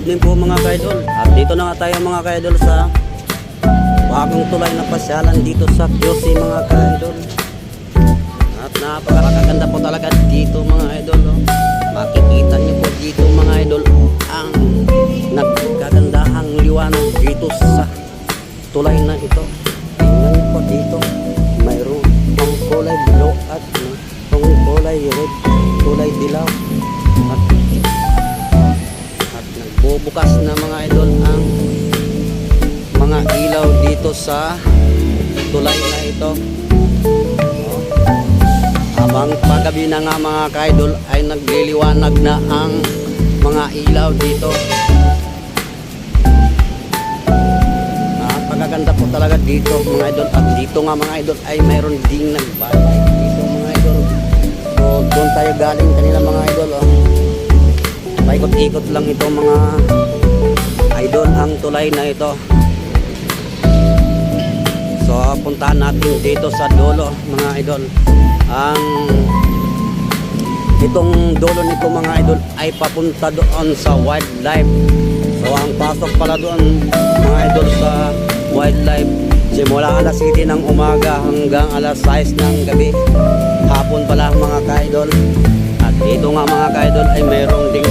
evening po mga ka-idol. At dito na nga tayo mga ka-idol sa bagong tulay na pasyalan dito sa QC mga ka-idol. At napakaganda po talaga dito mga idol. Makikita niyo po dito mga idol ang nagkagandahang liwanag dito sa tulay na ito. Tingnan niyo po dito. Mayroon pang kulay blue at pang kulay red, kulay dilaw. At nagbubukas na mga idol ang mga ilaw dito sa tulay na ito. Habang paggabi na nga mga ka-idol ay nagliliwanag na ang mga ilaw dito. Napakaganda po talaga dito mga idol. At dito nga mga idol ay mayroon ding nagbabay dito mga idol. So doon tayo galing kanila mga idol. Paikot-ikot lang ito mga idol ang tulay na ito. So puntahan natin dito sa dulo mga idol. Ang itong dulo nito mga idol ay papunta doon sa wildlife. So ang pasok pala doon mga idol sa wildlife simula alas 7 ng umaga hanggang alas 6 ng gabi. Hapon pala mga ka-idol. At dito nga mga ka-idol ay mayroong ding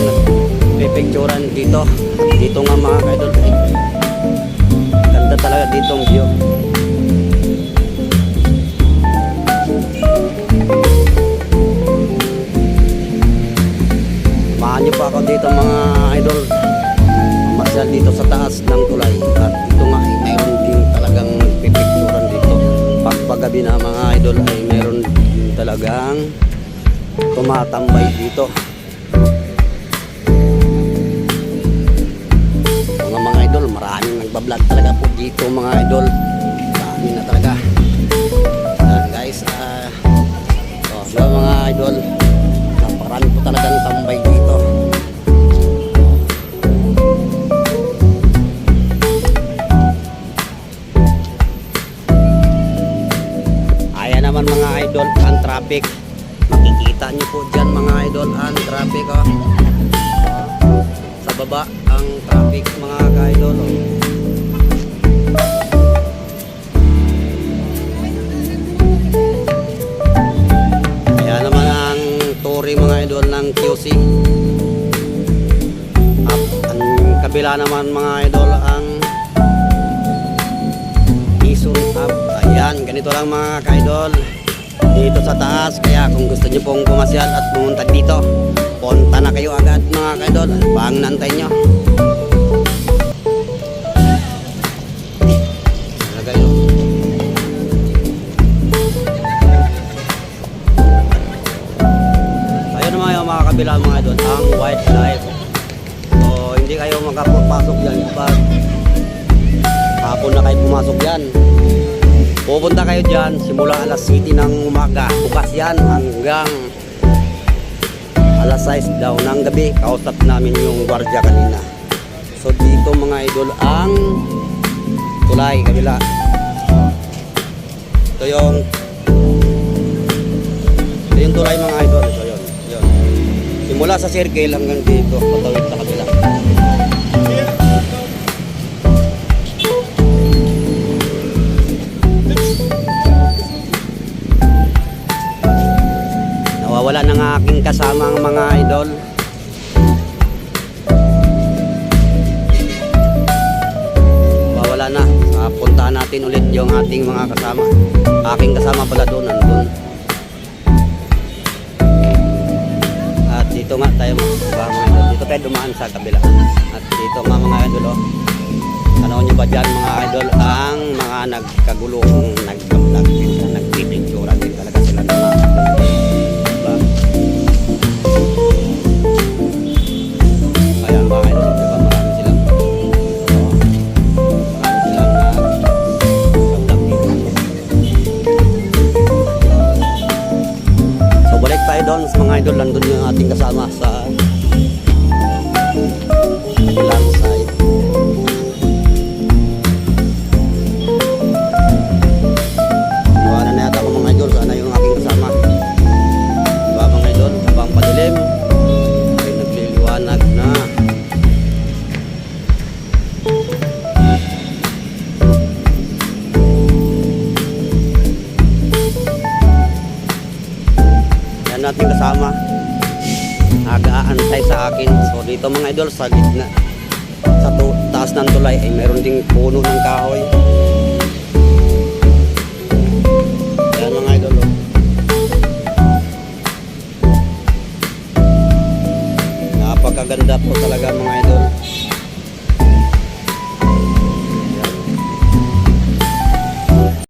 pipicturan dito. At dito nga mga ka-idol ay ganda talaga ditong view. Samahan niyo po ako dito mga idol. Masyal dito sa taas ng tulay. At dito nga ay mayroon din talagang pipicturan dito. Pagpagabi na mga idol ay mayroon din talagang tumatambay dito. Mga idol, maraming nagbablog talaga po dito mga idol. Marami na talaga. Guys, so mga idol, napakarami po talagang tambay dito. Ayan naman mga idol ang traffic. Makikita nyo po dyan mga idol ang traffic sa baba ang traffic mga ka-idol. Ayan naman ang turi mga idol ng QC. At ang kabila naman mga idol ang Quezon Hub. Ayan, ganito lang mga ka-idol dito sa taas. Kaya kung gusto nyo pong pumasyal at pumunta dito, punta na kayo agad mga ka-idol. Pang nantay nyo. Ayun naman yung mga kabila mga idol, ang wildlife. So hindi kayo makapasok dyan pag hapon na kayo pumasok dyan. Pupunta kayo dyan simula alas 7 ng umaga. Bukas yan hanggang alas 6 daw ng gabi. Kausap namin yung gwardiya kanina. So dito mga idol ang tulay kabila. Ito yung tulay mga idol. Ito yun. Simula sa circle hanggang dito. Patawid sa kabila. Nawawala ng aking kasamang mga idol. Nawawala na. Puntahan natin ulit yung ating mga kasama. Aking kasama pala doon, nandun. At dito nga tayo mga idol. Dito tayo dumaan sa kabila. At dito nga mga idol, ano nyo ba dyan mga idol, ang mga nagkagulong nagka-vlog din, nagpipicturan din talaga sila ng mga idol. Doon sa mga idol, nandun yung ating kasama sa kabilang side. Iwanan na yata ko mga idol, sana yung aking kasama. Diba mga idol, habang padilim ay nagliliwanag na nating kasama nag-aantay sa akin. So dito mga idol sa gitna, sa taas ng tulay ay mayroon ding puno ng kahoy. Yan mga idol. Napakaganda po talaga mga idol.